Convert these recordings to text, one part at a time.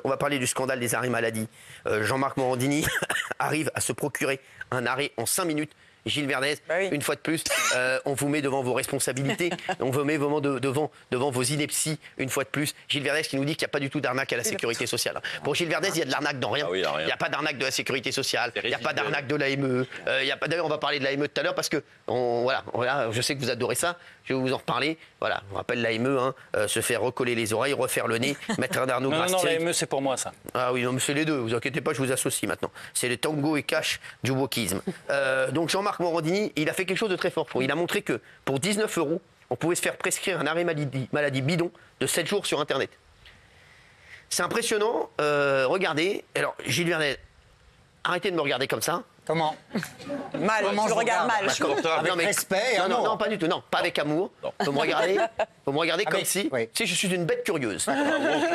On va parler du scandale des arrêts maladie. Jean-Marc Morandini arrive à se procurer un arrêt en 5 minutes. Gilles Verdez, une fois de plus, on vous met devant vos responsabilités, on vous met devant vos inepties, une fois de plus. Gilles Verdez qui nous dit qu'il n'y a pas du tout d'arnaque à la sécurité sociale. Pour Gilles Verdez, il y a de l'arnaque dans rien. Il n'y a pas d'arnaque de la sécurité sociale, il n'y a pas d'arnaque de l'AME. D'ailleurs, on va parler de l'AME tout à l'heure parce que, voilà, je sais que vous adorez ça, je vais vous en reparler. Voilà, je vous rappelle l'AME, se faire recoller les oreilles, refaire le nez, mettre un Arnaud Grastéric. Non, l'AME, c'est pour moi, ça. Ah oui, non, mais c'est les deux, vous inquiétez pas, je vous associe maintenant. C'est le tango et cash du wokisme. Donc Jean-Marc Morandini, il a fait quelque chose de très fort. Il a montré que pour 19 €, on pouvait se faire prescrire un arrêt maladie bidon de 7 jours sur Internet. C'est impressionnant. Regardez. Alors, Gilles Verdez, arrêtez de me regarder comme ça. Comment? Mal, je regarde mal. Avec respect et amour. Non, pas du tout. Non, pas avec amour. Vous me regardez comme si je suis une bête curieuse.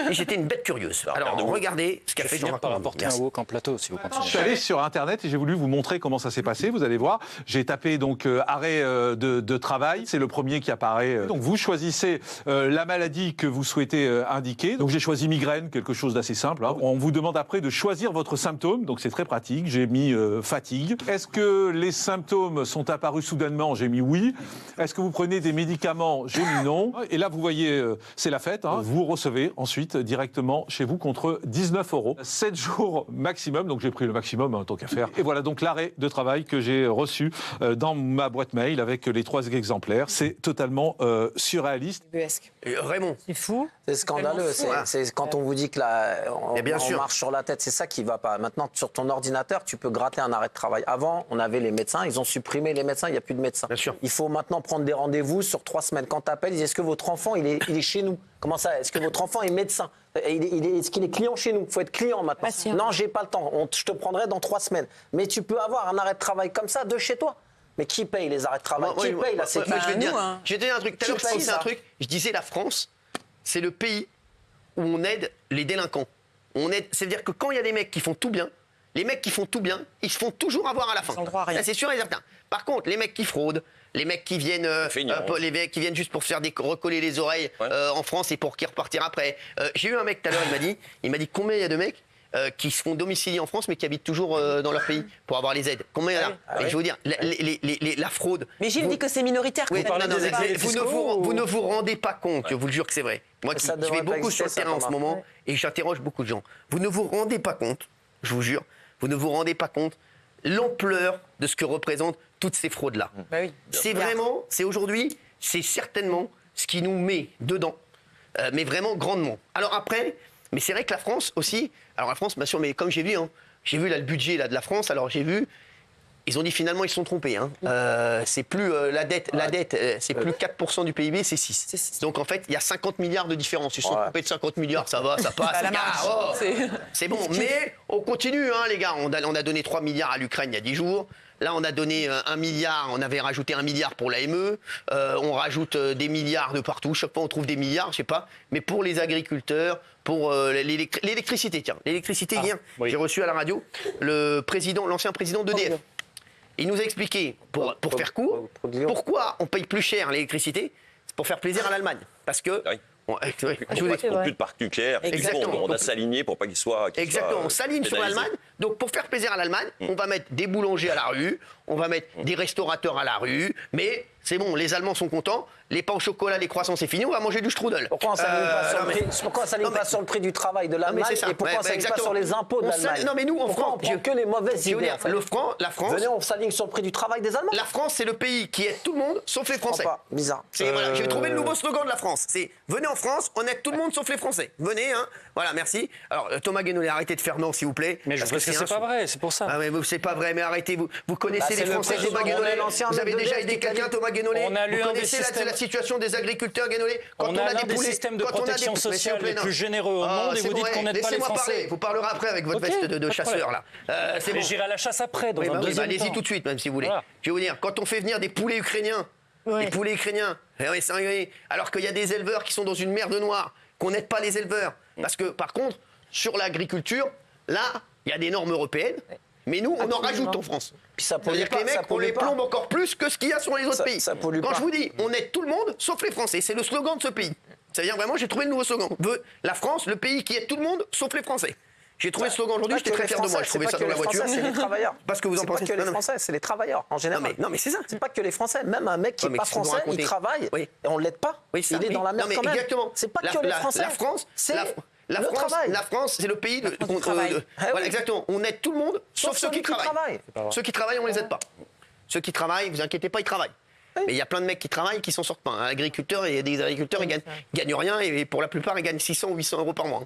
Et j'étais une bête curieuse. Alors, regardez ce qu'a fait Jean-Marc. Par rapporter un wok en plateau, si vous continuez. Je suis allé sur Internet et j'ai voulu vous montrer comment ça s'est passé. Vous allez voir. J'ai tapé donc arrêt de travail. C'est le premier qui apparaît. Donc vous choisissez la maladie que vous souhaitez indiquer. Donc j'ai choisi migraine, quelque chose d'assez simple. Hein. On vous demande après de choisir votre symptôme. Donc c'est très pratique. J'ai mis fatigue. Est-ce que les symptômes sont apparus soudainement? J'ai mis oui. Est-ce que vous prenez des médicaments? J'ai mis non. Et là, vous voyez, c'est la fête. Hein. Vous recevez ensuite directement chez vous contre 19 €. 7 jours maximum. Donc j'ai pris le maximum, hein, tant qu'à faire. Et voilà donc l'arrêt de travail que j'ai reçu dans ma boîte mail avec les 3 exemplaires. C'est totalement surréaliste. Raymond. C'est fou. C'est scandaleux. C'est quand on vous dit que on marche sur la tête, c'est ça qui va pas. Maintenant, sur ton ordinateur, tu peux gratter un arrêt de travail. Avant, on avait les médecins, ils ont supprimé les médecins, il n'y a plus de médecins. Bien sûr. Il faut maintenant prendre des rendez-vous sur 3 semaines. Quand tu appelles, ils disent est-ce que votre enfant il est chez nous? Comment ça? Est-ce que votre enfant est médecin? Est-ce qu'il est client chez nous? Il faut être client maintenant. Patient. Non, j'ai pas le temps. Je te prendrai dans 3 semaines. Mais tu peux avoir un arrêt de travail comme ça de chez toi. Mais qui paye les arrêts de travail? Qui paye la sécurité? Je vais te dire un truc. Tout à l'heure, je paye pensais ça un truc. Je disais la France, c'est le pays où on aide les délinquants. C'est-à-dire que quand il y a des mecs qui font tout bien, les mecs qui font tout bien, ils se font toujours avoir à la fin. Ils ont droit à rien. C'est sûr et certain. Par contre, les mecs qui fraudent, les mecs qui viennent, juste pour faire recoller les oreilles en France et pour qu'ils repartir après. J'ai eu un mec tout à l'heure, il m'a dit combien il y a de mecs qui se font domicilier en France mais qui habitent toujours dans leur pays pour avoir les aides. Combien il y en a? Et je vais vous dire, la fraude. Mais Gilles dit que c'est minoritaire. Oui, vous ne vous rendez pas compte, je vous le jure que c'est vrai. Moi qui vais beaucoup sur le terrain en ce moment et j'interroge beaucoup de gens. Vous ne vous rendez pas compte, je vous jure, vous ne vous rendez pas compte l'ampleur de ce que représentent toutes ces fraudes-là. C'est vraiment, c'est aujourd'hui, c'est certainement ce qui nous met dedans, mais vraiment grandement. Alors après, mais c'est vrai que la France aussi, alors la France, bien sûr, mais comme j'ai vu là, le budget là, de la France, alors j'ai vu, ils ont dit finalement ils se sont trompés. Hein. C'est plus la dette, c'est plus 4% du PIB, c'est 6. Donc en fait, il y a 50 milliards de différence. Ils se sont trompés de 50 milliards, ça va, ça passe. La marge. C'est bon, mais on continue, hein, les gars. On a donné 3 milliards à l'Ukraine il y a 10 jours. Là, on a donné 1 milliard, on avait rajouté 1 milliard pour l'AME. On rajoute des milliards de partout. Chaque fois, on trouve des milliards, je sais pas. Mais pour les agriculteurs, pour l'électricité, tiens. L'électricité, hier, j'ai reçu à la radio l'ancien président d'EDF. Il nous a expliqué, pour faire court, pourquoi on paye plus cher l'électricité. C'est pour faire plaisir à l'Allemagne. Parce que... Je vous explique. Plus de parc nucléaire. Exactement. On a s'aligné pour pas qu'il soit. Exactement. On s'aligne sur l'Allemagne. Donc pour faire plaisir à l'Allemagne, on va mettre des boulangers à la rue, on va mettre des restaurateurs à la rue, mais c'est bon, les Allemands sont contents. Les pains au chocolat, les croissants, c'est fini. On va manger du strudel. Pourquoi on s'aligne pas sur le prix du travail de l'Allemagne et pourquoi on s'aligne pas sur les impôts de l'Allemagne? Non mais nous, en France, on prend que les mauvaises idées. La France. Venez, on s'aligne sur le prix du travail des Allemands. La France, c'est le pays qui aide tout le monde, sauf les Français. Bizarre. Voilà, je vais trouver le nouveau slogan de la France. C'est venez en France, on aide tout le monde sauf les Français. Venez, hein. Voilà, merci. Alors Thomas Guénolé, arrêtez de faire non, s'il vous plaît. Mais parce que c'est pas vrai, c'est pour ça. Ah mais c'est pas vrai, mais arrêtez. Vous connaissez les Français, Thomas Guénolé. Vous avez déjà aidé quelqu'un, Thomas Guénolé. Vous connaissez la situation des agriculteurs, Guénolé. On a l'un des systèmes de protection sociale les plus généreux au monde et vous dites qu'on n'aide pas les Français. Vous parlerez après avec votre veste de chasseur là. Mais j'irai à la chasse après, dans un deuxième temps. Allez-y tout de suite, même si vous voulez. Je vais vous dire, quand on fait venir des poulets ukrainiens, alors qu'il y a des éleveurs qui sont dans une merde noire, qu'on n'aide pas les éleveurs. Parce que par contre, sur l'agriculture, là, il y a des normes européennes. Mais nous, on en rajoute en France. Puis ça pollue C'est-à-dire que les mecs, on les plombe encore plus que ce qu'il y a sur les autres pays. Ça pollue Quand pas. je vous dis, on aide tout le monde, sauf les Français. C'est le slogan de ce pays. Ça veut dire vraiment, j'ai trouvé le nouveau slogan. La France, le pays qui aide tout le monde, sauf les Français. J'ai trouvé ce slogan aujourd'hui, j'étais très fier de moi. Je trouvais ça dans la voiture. C'est les travailleurs. Parce que vous en pensez. C'est pas que les Français, c'est les travailleurs en général. Non, mais c'est ça. C'est pas que les Français. Même un mec qui n'est pas français, il travaille et on l'aide pas. Il est dans la merde quand même. Exactement. C'est pas que les Français. La France, c'est la France, c'est le pays de. Voilà, exactement. On aide tout le monde, sauf ceux qui travaillent. Ceux qui travaillent, on les aide pas. Ceux qui travaillent, vous inquiétez pas, ils travaillent. Mais il y a plein de mecs qui travaillent qui s'en sortent pas. Agriculteurs, il y a des agriculteurs, ils gagnent rien et pour la plupart, ils gagnent 600 ou 800 euros par mois.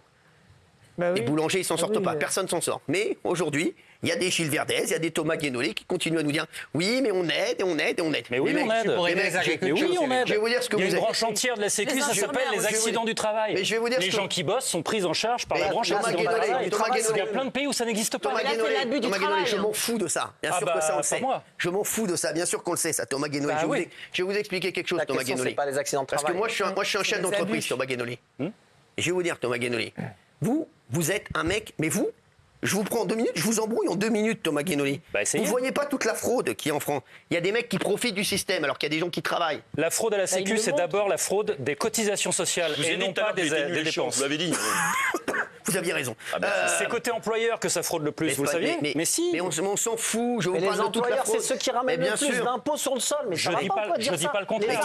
Les boulangers, ils s'en sortent pas. Personne s'en sort. Mais aujourd'hui, il y a des Gilles Verdez, il y a des Thomas Guénolé qui continuent à nous dire oui, mais on aide et on aide et on aide. Mais oui, on aide. Mais oui, on aide. Je vais vous dire ce que vous Il y a une branche entière de la Sécu, ça s'appelle les accidents du travail. Mais je vais vous dire les gens qui bossent sont pris en charge par la branche accidents du travail. Il y a plein de pays où ça n'existe pas. Thomas Guénolé, je m'en fous de ça. Bien sûr que ça, on le sait. Je m'en fous de ça. Bien sûr qu'on le sait, ça, Thomas Guénolé. Je vais vous expliquer quelque chose, Thomas Guénolé. C'est pas les accidents de travail. Parce que moi, je suis un chef d'entreprise, Thomas Guénolé. Et je vais vous dire, Thomas Guénolé, vous êtes un mec, mais vous, je vous prends en 2 minutes, je vous embrouille en 2 minutes, Thomas Guénolé. Vous ne voyez pas toute la fraude qui est en France. Il y a des mecs qui profitent du système alors qu'il y a des gens qui travaillent. La fraude à la Sécu, c'est d'abord la fraude des cotisations sociales et non pas des dépenses. Vous l'avez dit. Vous aviez raison. C'est côté employeur que ça fraude le plus, vous le saviez. Mais si. Mais on s'en fout. Je vous parle de toute la fraude. C'est ceux qui ramènent le plus d'impôts sur le sol. Mais je dis pas le contraire.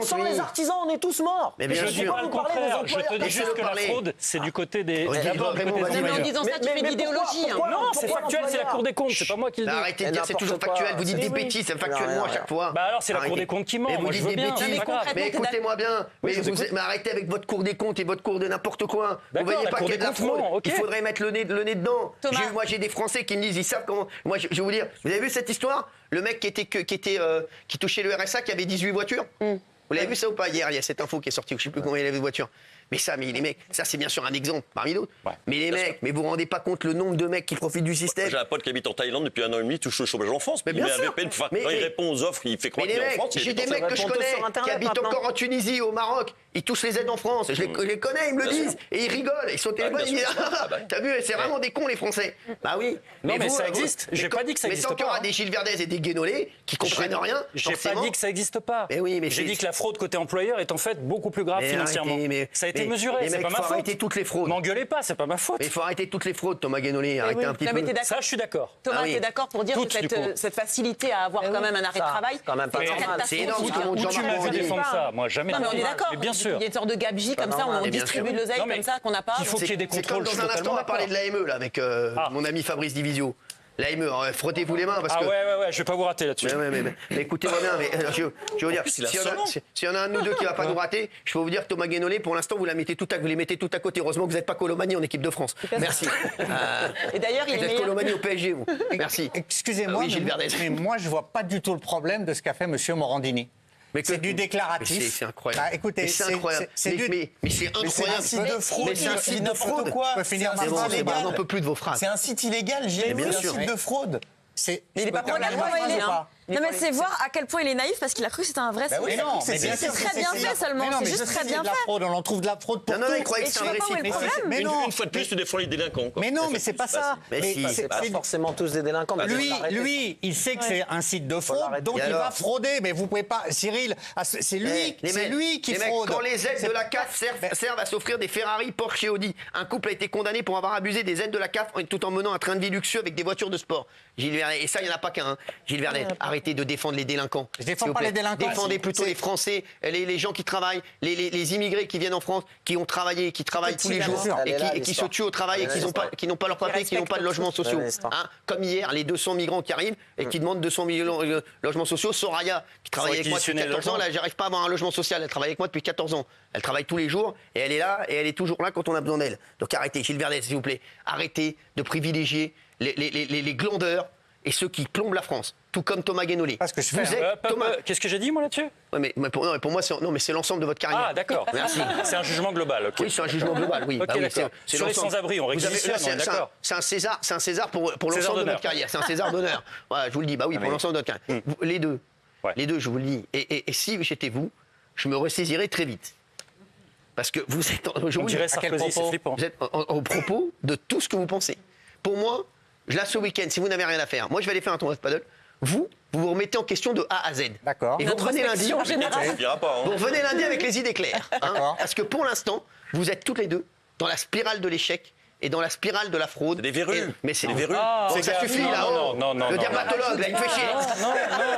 Sans les artisans, on est tous morts. Mais bien sûr. Je dis pas le contraire. Je te dis juste que la fraude, c'est du côté des. Mais en disant ça, tu fais de l'idéologie. Non, c'est factuel, c'est la Cour des comptes. C'est pas moi qui le dis. Arrêtez de dire c'est toujours factuel. Vous dites des bêtises, c'est factuellement à chaque fois. Bah alors c'est la Cour des comptes qui ment. Mais vous dites des bêtises. Mais écoutez-moi bien. Mais arrêtez avec votre Cour des comptes et votre cours de n'importe quoi. Vous voyez pas qu'il y a de la fraude. Il faudrait mettre le nez dedans. Moi, j'ai des Français qui me disent, ils savent comment. Moi, je vais vous dire, vous avez vu cette histoire? Le mec qui touchait le RSA, qui avait 18 voitures. Vous l'avez vu ça ou pas hier? Il y a cette info qui est sortie, je ne sais plus combien il avait de voitures. Mais les mecs, ça c'est bien sûr un exemple parmi d'autres. Mais les mecs, mais vous vous rendez pas compte le nombre de mecs qui profitent du système? J'ai un pote qui habite en Thaïlande depuis 1 an et demi, touche le chômage en France. Mais bien sûr. Quand il répond aux offres, il fait croire qu'il est en France. J'ai des mecs que je connais qui habitent encore en Tunisie, au Maroc. Ils touchent les aides en France. Je les connais, ils me le disent. Et ils rigolent. Ils sont au téléphone, ils disent t'as vu, c'est vraiment des cons les Français. Bah oui. Non mais ça existe. J'ai pas dit que ça existe pas. Mais tant qu'il y aura des Gilles Verdez et des Guénolé qui comprennent rien. J'ai pas dit que ça existe pas. Mais oui, mais j'ai dit que la fraude côté employeur est en fait beaucoup plus grave financièrement. Ça a été mesuré. C'est pas ma faute. Il faut arrêter toutes les fraudes. M'engueulez pas, c'est pas ma faute. Mais il faut arrêter toutes les fraudes, Thomas Guénolé. Arrêtez un petit peu. Ça, je suis d'accord. Thomas, tu es d'accord pour dire que cette facilité à avoir quand même un arrêt de travail, c'est énorme. Où tu m'as vu défendre ça? Moi, jamais. Non, mais on est d'accord. Bien sûr. Il y a une sorte de gabegie comme ça, on distribue de l'oseille comme ça qu'on n'a pas. Il faut qu'il y ait des contrôles. Dans un instant, on va parler de l'AME là avec mon ami Fabrice Divisio. L'AME, frottez-vous les mains parce que. Ouais, je vais pas vous rater là-dessus. Mais écoutez-moi bien, je vais vous dire, s'il y en a un de nous deux qui va pas nous rater, je peux vous dire que Thomas Guénolé, pour l'instant, vous les mettez tout à côté. Heureusement que vous n'êtes pas Colomani en équipe de France. Merci. Et d'ailleurs, vous êtes Colomani au PSG, vous. Merci. Excusez-moi, mais moi, je vois pas du tout le problème de ce qu'a fait M. Morandini. C'est du déclaratif. C'est incroyable. Écoutez, c'est incroyable. Mais c'est incroyable. C'est un site de fraude. Mais c'est un site de fraude. On peut finir par ça. On n'en peut plus de vos phrases. C'est un site illégal, c'est un site de fraude. Mais il n'est pas pour non mais c'est voir à quel point il est naïf parce qu'il a cru que c'était un vrai site. Oui, non, c'est très bien fait seulement, c'est juste très bien fait. On en trouve de la fraude pour tout. Non, il croyait que c'était un vrai site. Mais non, une fois de plus, tu défends les délinquants. Mais non, mais c'est pas ça. C'est pas forcément tous des délinquants. Lui, il sait que c'est un site de fraude, donc il va frauder. Mais vous pouvez pas, Cyril, c'est lui qui fraude. Quand les aides de la CAF servent à s'offrir des Ferrari, Porsche et Audi, un couple a été condamné pour avoir abusé des aides de la CAF tout en menant un train de vie luxueux avec des voitures de sport. Gilles Verdez, et ça, il n'y en a pas qu'un. Gilles Verdez, arrêtez de défendre les délinquants. Je défends pas les délinquants. Défendez plutôt les Français, les gens qui travaillent, les immigrés qui viennent en France, qui ont travaillé, qui travaillent tous les jours et qui se tuent au travail et qui n'ont pas leur papier, qui n'ont pas de logements sociaux. Comme hier, les 200 migrants qui arrivent et qui demandent 200 000 logements sociaux. Soraya, qui travaille avec moi depuis 14 ans, là, j'arrive pas à avoir un logement social. Elle travaille avec moi depuis 14 ans. Elle travaille tous les jours et elle est là et elle est toujours là quand on a besoin d'elle. Donc arrêtez, Gilles Verdez, s'il vous plaît. Arrêtez de privilégier les glandeurs et ceux qui plombent la France, tout comme Thomas Guénolé. Qu'est-ce que j'ai dit moi là-dessus? Mais pour moi, c'est l'ensemble de votre carrière. Ah d'accord. Merci. C'est un jugement global. Oui, c'est un jugement global. Oui. Okay, c'est sur les sans-abri, on réquisitionne. D'accord. C'est un César pour l'ensemble de votre carrière. C'est un César d'honneur. Voilà, je vous le dis. Bah oui, pour l'ensemble de votre carrière. Les deux, je vous le dis. Et si j'étais vous, je me ressaisirais très vite. Parce que vous êtes, au propos de tout ce que vous pensez. Pour moi, là ce week-end, si vous n'avez rien à faire, moi je vais aller faire un tournoi de paddle. Vous vous vous remettez en question de A à Z. D'accord. Et vous revenez lundi. Ça suffira pas. Vous revenez lundi avec les idées claires. Parce que pour l'instant, vous êtes toutes les deux dans la spirale de l'échec et dans la spirale de la fraude. Des verrues. Mais c'est des verrues. Ça suffit là. Non, Le dermatologue, là, il me fait chier.